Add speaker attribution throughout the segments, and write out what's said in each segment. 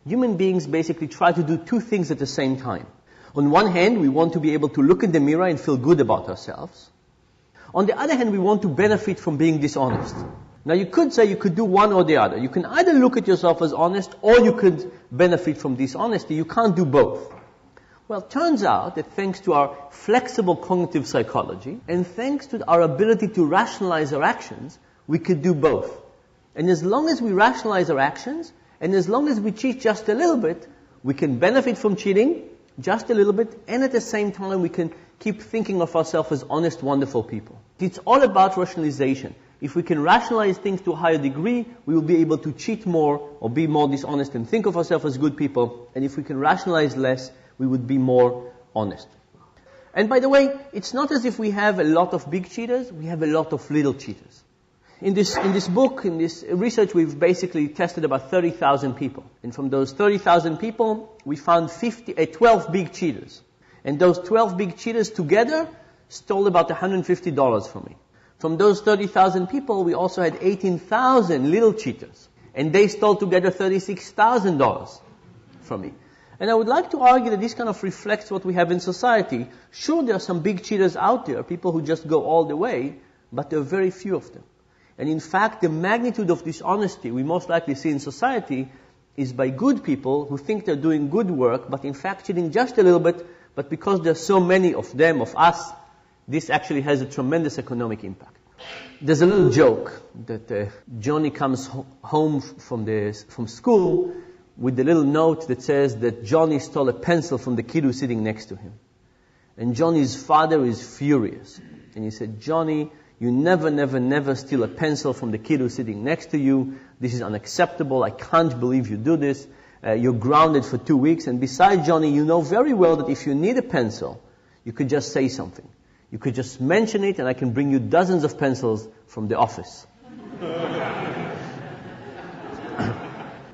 Speaker 1: Human beings basically try to do two things at the same time. On one hand, we want to be able to look in the mirror and feel good about ourselves. On the other hand, we want to benefit from being dishonest. Now you could say you could do one or the other. You can either look at yourself as honest or you could benefit from dishonesty. You can't do both. Well, it turns out that thanks to our flexible cognitive psychology and thanks to our ability to rationalize our actions, we could do both. And as long as we rationalize our actions, and as long as we cheat just a little bit, we can benefit from cheating just a little bit, and at the same time we can keep thinking of ourselves as honest, wonderful people. It's all about rationalization. If we can rationalize things to a higher degree, we will be able to cheat more or be more dishonest and think of ourselves as good people. And if we can rationalize less, we would be more honest. And by the way, it's not as if we have a lot of big cheaters, we have a lot of little cheaters. In this book, in this research, we've basically tested about 30,000 people. And from those 30,000 people, we found 12 big cheaters. And those 12 big cheaters together stole about $150 from me. From those 30,000 people, we also had 18,000 little cheaters. And they stole together $36,000 from me. And I would like to argue that this kind of reflects what we have in society. Sure, there are some big cheaters out there, people who just go all the way, but there are very few of them. And in fact, the magnitude of dishonesty we most likely see in society is by good people who think they're doing good work, but in fact cheating just a little bit, but because there are so many of them, of us, this actually has a tremendous economic impact. There's a little joke that Johnny comes home from school with the little note that says that Johnny stole a pencil from the kid who's sitting next to him. And Johnny's father is furious. And he said, Johnny, you never steal a pencil from the kid who's sitting next to you. This is unacceptable. I can't believe you do this. You're grounded for 2 weeks. And besides, Johnny, you know very well that if you need a pencil, you could just say something. You could just mention it and I can bring you dozens of pencils from the office.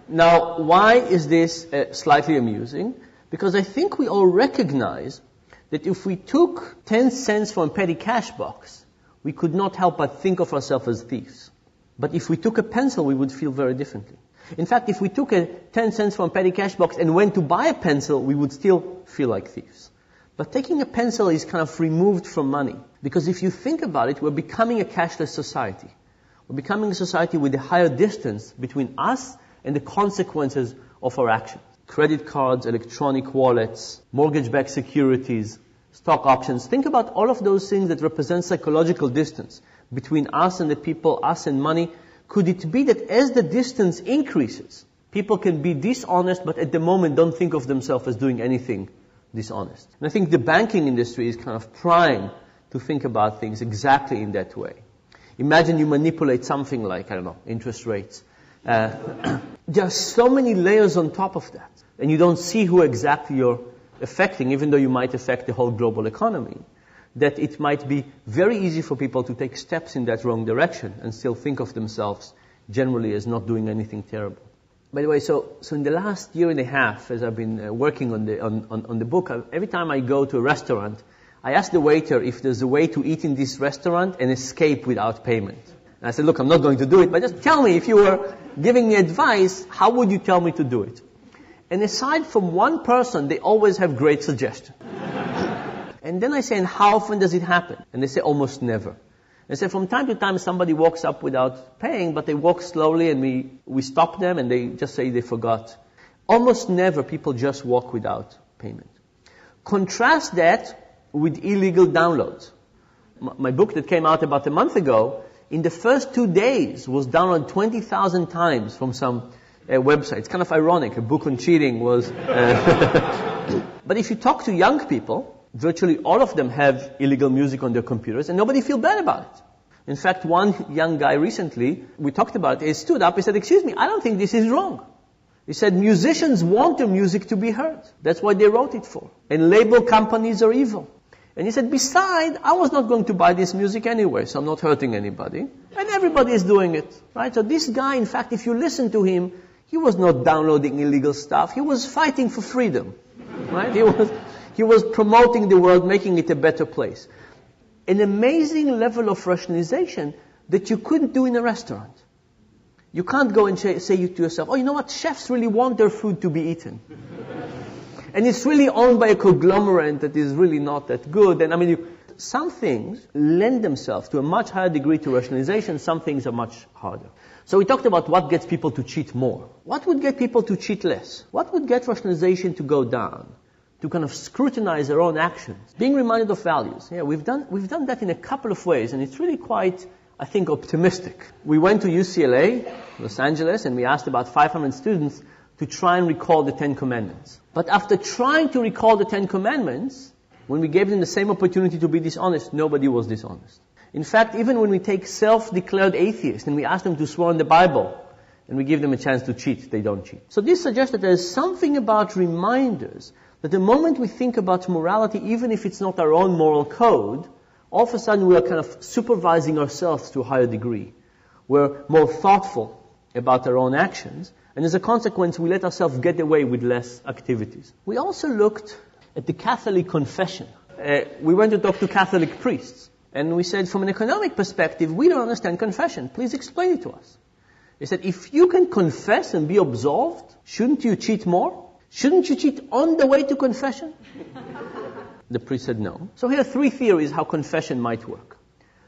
Speaker 1: Now, why is this slightly amusing? Because I think we all recognize that if we took 10 cents from a petty cash box, we could not help but think of ourselves as thieves. But if we took a pencil, we would feel very differently. In fact, if we took 10 cents from a petty cash box and went to buy a pencil, we would still feel like thieves. But taking a pencil is kind of removed from money. Because if you think about it, we're becoming a cashless society. We're becoming a society with a higher distance between us and the consequences of our actions. Credit cards, electronic wallets, mortgage-backed securities, stock options. Think about all of those things that represent psychological distance between us and the people, us and money. Could it be that as the distance increases, people can be dishonest, but at the moment don't think of themselves as doing anything dishonest? And I think the banking industry is kind of primed to think about things exactly in that way. Imagine you manipulate something like, interest rates. There are so many layers on top of that. And you don't see who exactly you're affecting, even though you might affect the whole global economy, that it might be very easy for people to take steps in that wrong direction and still think of themselves generally as not doing anything terrible. By the way, so in the last year and a half, as I've been working on the book, every time I go to a restaurant, I ask the waiter if there's a way to eat in this restaurant and escape without payment. And I said, look, I'm not going to do it, but just tell me, if you were giving me advice, how would you tell me to do it? And aside from one person, they always have great suggestions. And then I say, and how often does it happen? And they say, almost never. They say, from time to time, somebody walks up without paying, but they walk slowly and we stop them and they just say they forgot. Almost never people just walk without payment. Contrast that with illegal downloads. My book that came out about a month ago, in the first 2 days, was downloaded 20,000 times from some website. It's kind of ironic. A book on cheating was... But if you talk to young people, virtually all of them have illegal music on their computers, and nobody feels bad about it. In fact, one young guy recently, we talked about it, he stood up, he said, excuse me, I don't think this is wrong. He said, musicians want their music to be heard. That's what they wrote it for. And label companies are evil. And he said, besides, I was not going to buy this music anyway, so I'm not hurting anybody. And everybody is doing it, right? So this guy, in fact, if you listen to him, he was not downloading illegal stuff. He was fighting for freedom, right? He was promoting the world, making it a better place. An amazing level of rationalization that you couldn't do in a restaurant. You can't go and say to yourself, oh, you know what, chefs really want their food to be eaten. And it's really owned by a conglomerate that is really not that good. And I mean, some things lend themselves to a much higher degree to rationalization, some things are much harder. So we talked about what gets people to cheat more. What would get people to cheat less? What would get rationalization to go down? To kind of scrutinize their own actions. Being reminded of values. Yeah, we've done that in a couple of ways, and it's really quite, I think, optimistic. We went to UCLA, Los Angeles, and we asked about 500 students to try and recall the 10 Commandments. But after trying to recall the 10 Commandments, when we gave them the same opportunity to be dishonest, nobody was dishonest. In fact, even when we take self-declared atheists and we ask them to swear on the Bible, and we give them a chance to cheat, they don't cheat. So this suggests that there's something about reminders that the moment we think about morality, even if it's not our own moral code, all of a sudden we are kind of supervising ourselves to a higher degree. We're more thoughtful about our own actions, and as a consequence, we let ourselves get away with less activities. We also looked at the Catholic confession. We went to talk to Catholic priests, and we said, from an economic perspective, we don't understand confession. Please explain it to us. They said, if you can confess and be absolved, shouldn't you cheat more? Shouldn't you cheat on the way to confession? The priest said no. So here are 3 theories how confession might work.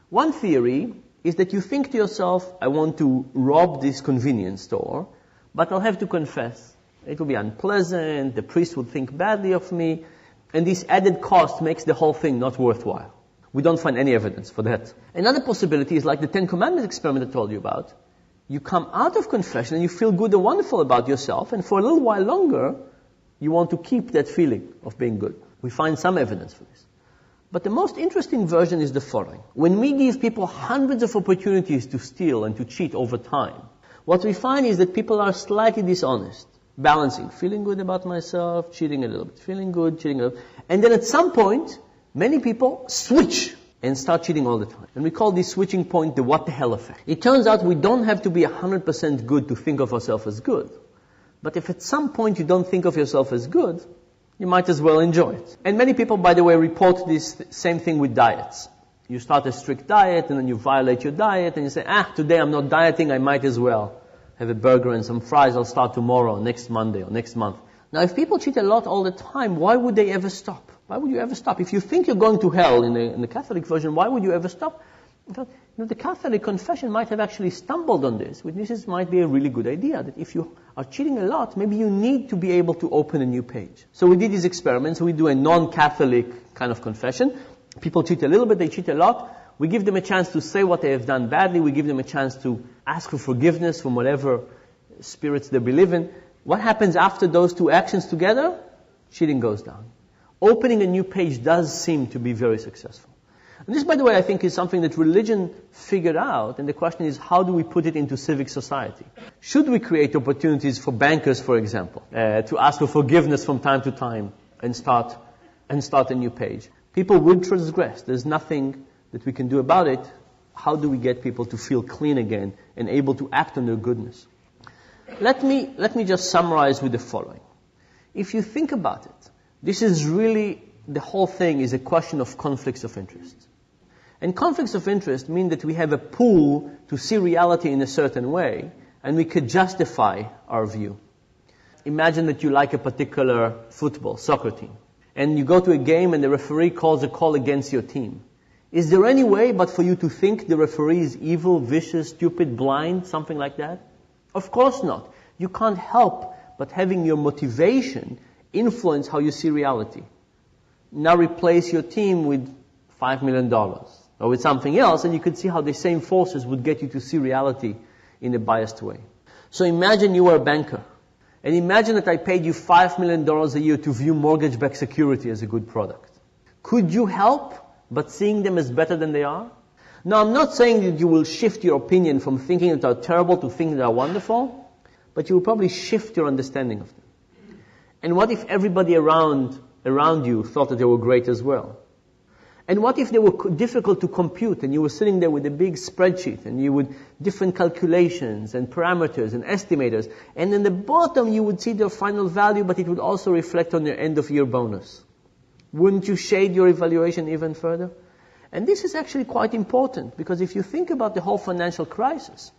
Speaker 1: One theory is that you think to yourself, I want to rob this convenience store, but I'll have to confess. It will be unpleasant, the priest will think badly of me, and this added cost makes the whole thing not worthwhile. We don't find any evidence for that. Another possibility is like the 10 Commandments experiment I told you about. You come out of confession and you feel good and wonderful about yourself, and for a little while longer, you want to keep that feeling of being good. We find some evidence for this. But the most interesting version is the following. When we give people hundreds of opportunities to steal and to cheat over time, what we find is that people are slightly dishonest, balancing, feeling good about myself, cheating a little bit, feeling good, cheating a little bit. And then at some point, many people switch and start cheating all the time. And we call this switching point the what the hell effect. It turns out we don't have to be 100% good to think of ourselves as good. But if at some point you don't think of yourself as good, you might as well enjoy it. And many people, by the way, report this same thing with diets. You start a strict diet and then you violate your diet and you say, today I'm not dieting, I might as well have a burger and some fries, I'll start tomorrow, next Monday or next month. Now if people cheat a lot all the time, why would they ever stop? Why would you ever stop? If you think you're going to hell in the Catholic version, why would you ever stop? In fact, the Catholic confession might have actually stumbled on this. This might be a really good idea, that if you are cheating a lot, maybe you need to be able to open a new page. So we did these experiments. We do a non-Catholic kind of confession. People cheat a little bit, they cheat a lot. We give them a chance to say what they have done badly. We give them a chance to ask for forgiveness from whatever spirits they believe in. What happens after those 2 actions together? Cheating goes down. Opening a new page does seem to be very successful. And this, by the way, I think is something that religion figured out, and the question is, how do we put it into civic society? Should we create opportunities for bankers, for example, to ask for forgiveness from time to time and start a new page? People will transgress. There's nothing that we can do about it. How do we get people to feel clean again and able to act on their goodness? Let me just summarize with the following. If you think about it, this is really, the whole thing is a question of conflicts of interest. And conflicts of interest mean that we have a pool to see reality in a certain way, and we could justify our view. Imagine that you like a particular soccer team, and you go to a game and the referee calls a call against your team. Is there any way but for you to think the referee is evil, vicious, stupid, blind, something like that? Of course not. You can't help but having your motivation influence how you see reality. Now replace your team with $5 million or with something else, and you could see how the same forces would get you to see reality in a biased way. So imagine you were a banker, and imagine that I paid you $5 million a year to view mortgage-backed security as a good product. Could you help but seeing them as better than they are? Now, I'm not saying that you will shift your opinion from thinking that they are terrible to thinking that they are wonderful, but you will probably shift your understanding of them. And what if everybody around you thought that they were great as well? And what if they were difficult to compute and you were sitting there with a big spreadsheet and you would different calculations and parameters and estimators, and in the bottom you would see their final value, but it would also reflect on your end of year bonus? Wouldn't you shade your evaluation even further? And this is actually quite important, because if you think about the whole financial crisis,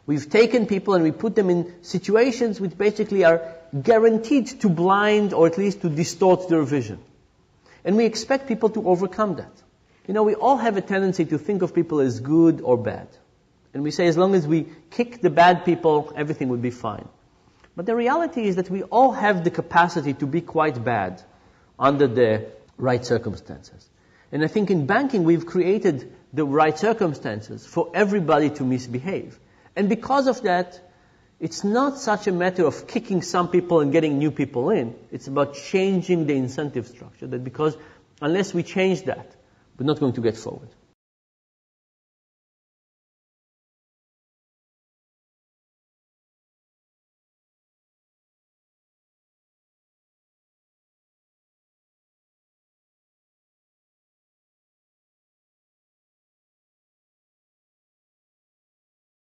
Speaker 1: We've taken people and we put them in situations which basically are guaranteed to blind or at least to distort their vision. And we expect people to overcome that. We all have a tendency to think of people as good or bad. And we say as long as we kick the bad people, everything would be fine. But the reality is that we all have the capacity to be quite bad under the right circumstances. And I think in banking we've created the right circumstances for everybody to misbehave. And because of that, it's not such a matter of kicking some people and getting new people in. It's about changing the incentive structure. That because unless we change that, we're not going to get forward.